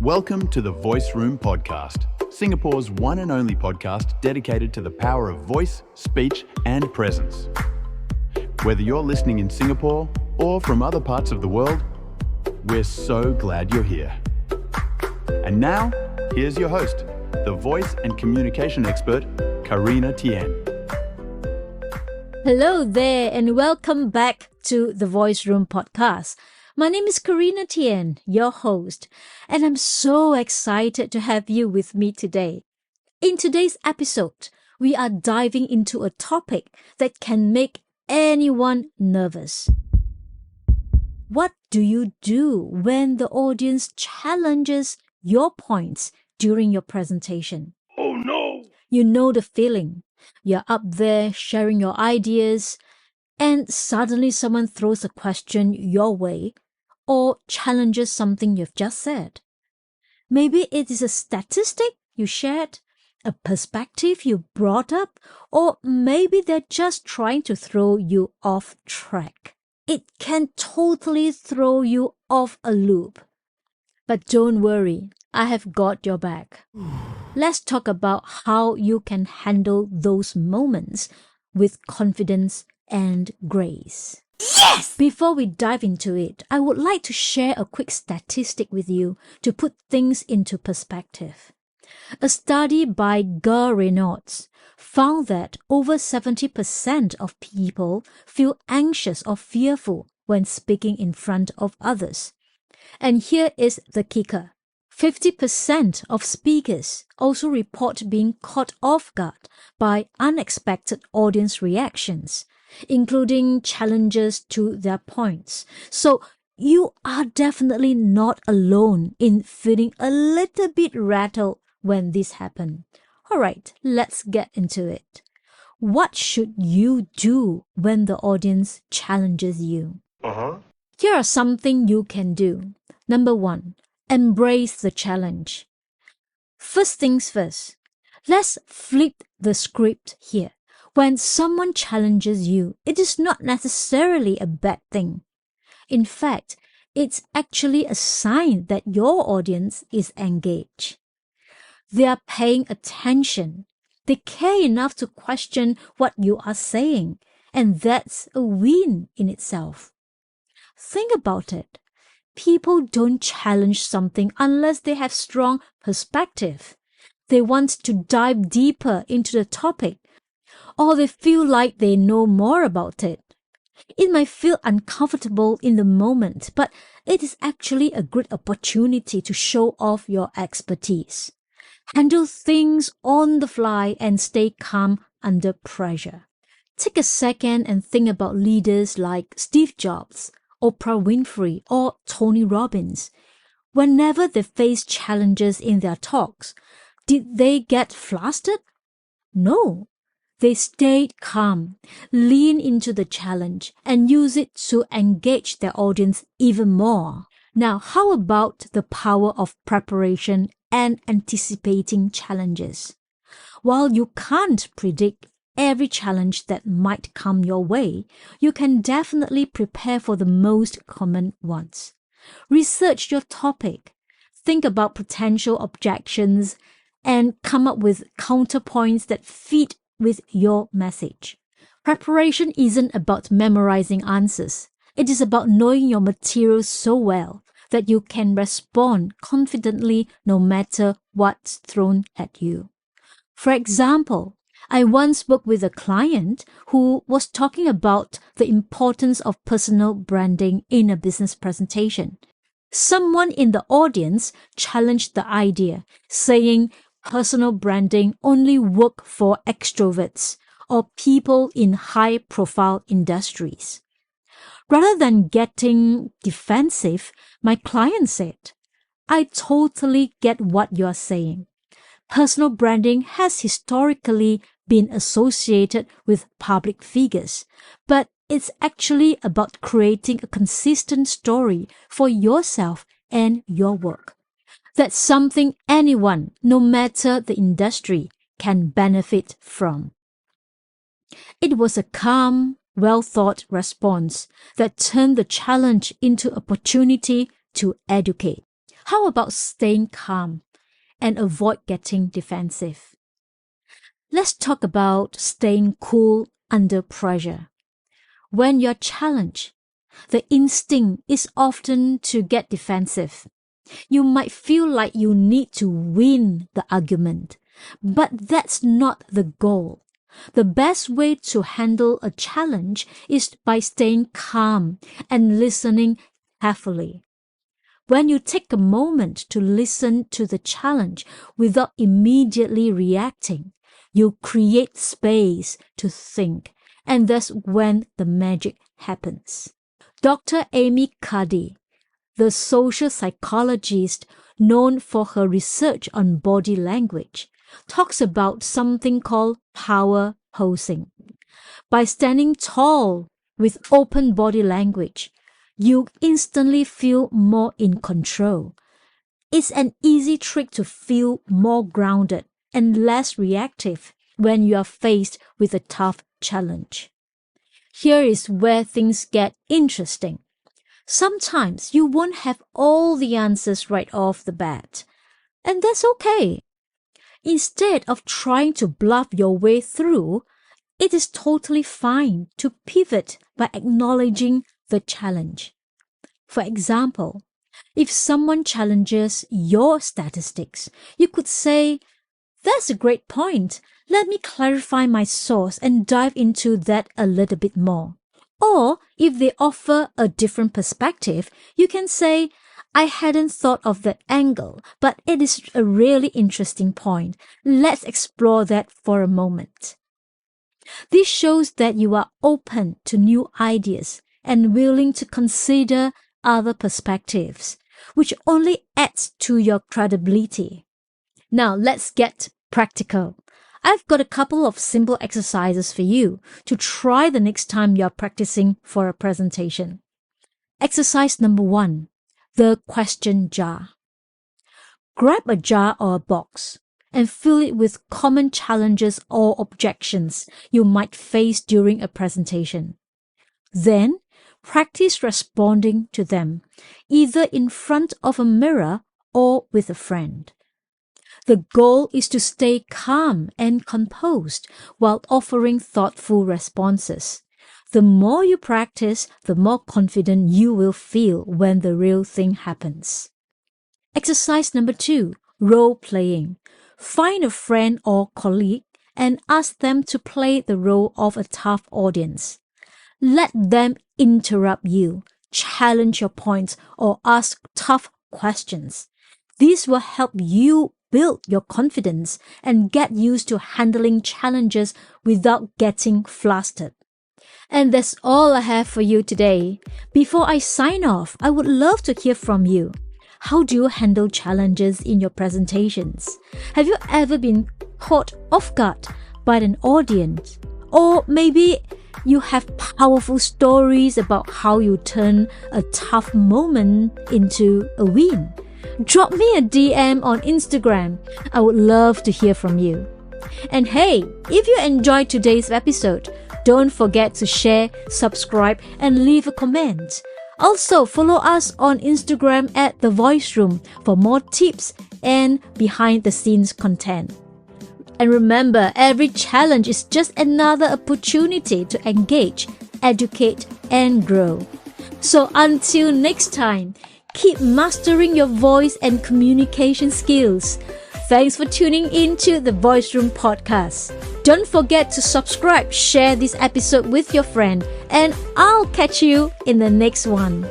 Welcome to the Voice Room Podcast, Singapore's one and only podcast dedicated to the power of voice, speech, and presence. Whether you're listening in Singapore or from other parts of the world, we're so glad you're here. And now, here's your host, the voice and communication expert, Karina Tien. Hello there and welcome back to the Voice Room Podcast. My name is Karina Tien, your host, and I'm so excited to have you with me today. In today's episode, we are diving into a topic that can make anyone nervous. What do you do when the audience challenges your points during your presentation? Oh no! You know the feeling. You're up there sharing your ideas, and suddenly someone throws a question your way or challenges something you've just said. Maybe it is a statistic you shared, a perspective you brought up, or maybe they're just trying to throw you off track. It can totally throw you off a loop. But don't worry, I have got your back. Let's talk about how you can handle those moments with confidence and grace. Yes! Before we dive into it, I would like to share a quick statistic with you to put things into perspective. A study by Reynolds found that over 70% of people feel anxious or fearful when speaking in front of others. And here is the kicker. 50% of speakers also report being caught off guard by unexpected audience reactions, including challenges to their points. So you are definitely not alone in feeling a little bit rattled when this happens. All right, let's get into it. What should you do when the audience challenges you? Here are something you can do. Number 1, embrace the challenge. First things first, let's flip the script here. When someone challenges you, it is not necessarily a bad thing. In fact, it's actually a sign that your audience is engaged. They are paying attention. They care enough to question what you are saying, and that's a win in itself. Think about it. People don't challenge something unless they have strong perspective. They want to dive deeper into the topic, or they feel like they know more about it. It might feel uncomfortable in the moment, but it is actually a great opportunity to show off your expertise. Handle things on the fly and stay calm under pressure. Take a second and think about leaders like Steve Jobs, Oprah Winfrey, or Tony Robbins. Whenever they face challenges in their talks, did they get flustered? No. They stayed calm, lean into the challenge, and use it to engage their audience even more. Now, how about the power of preparation and anticipating challenges? While you can't predict every challenge that might come your way, you can definitely prepare for the most common ones. Research your topic, think about potential objections, and come up with counterpoints that fit with your message. Preparation isn't about memorizing answers. It is about knowing your material so well that you can respond confidently no matter what's thrown at you. For example, I once spoke with a client who was talking about the importance of personal branding in a business presentation. Someone in the audience challenged the idea, saying personal branding only works for extroverts or people in high-profile industries. Rather than getting defensive, my client said, "I totally get what you're saying. Personal branding has historically been associated with public figures, but it's actually about creating a consistent story for yourself and your work. That's something anyone, no matter the industry, can benefit from." It was a calm, well-thought response that turned the challenge into opportunity to educate. How about staying calm and avoid getting defensive? Let's talk about staying cool under pressure. When you're challenged, the instinct is often to get defensive. You might feel like you need to win the argument, but that's not the goal. The best way to handle a challenge is by staying calm and listening carefully. When you take a moment to listen to the challenge without immediately reacting, you create space to think, and that's when the magic happens. Dr. Amy Cuddy, the social psychologist known for her research on body language, talks about something called power posing. By standing tall with open body language, you instantly feel more in control. It's an easy trick to feel more grounded and less reactive when you are faced with a tough challenge. Here is where things get interesting. Sometimes you won't have all the answers right off the bat, and that's okay. Instead of trying to bluff your way through, it is totally fine to pivot by acknowledging the challenge. For example, if someone challenges your statistics, you could say, "That's a great point. Let me clarify my source and dive into that a little bit more." Or if they offer a different perspective, you can say, "I hadn't thought of that angle, but it is a really interesting point. Let's explore that for a moment." This shows that you are open to new ideas and willing to consider other perspectives, which only adds to your credibility. Now let's get practical. I've got a couple of simple exercises for you to try the next time you're practicing for a presentation. Exercise number 1, the question jar. Grab a jar or a box and fill it with common challenges or objections you might face during a presentation. Then, practice responding to them, either in front of a mirror or with a friend. The goal is to stay calm and composed while offering thoughtful responses. The more you practice, the more confident you will feel when the real thing happens. Exercise number 2, role-playing. Find a friend or colleague and ask them to play the role of a tough audience. Let them interrupt you, challenge your points, or ask tough questions. This will help you build your confidence and get used to handling challenges without getting flustered. And that's all I have for you today. Before I sign off, I would love to hear from you. How do you handle challenges in your presentations? Have you ever been caught off guard by an audience? Or maybe you have powerful stories about how you turn a tough moment into a win. Drop me a DM on Instagram. I would love to hear from you. And hey, if you enjoyed today's episode, don't forget to share, subscribe, and leave a comment. Also, follow us on Instagram at The Voice Room for more tips and behind-the-scenes content. And remember, every challenge is just another opportunity to engage, educate, and grow. So until next time, keep mastering your voice and communication skills. Thanks for tuning in to the Voice Room podcast. Don't forget to subscribe, share this episode with your friend, and I'll catch you in the next one.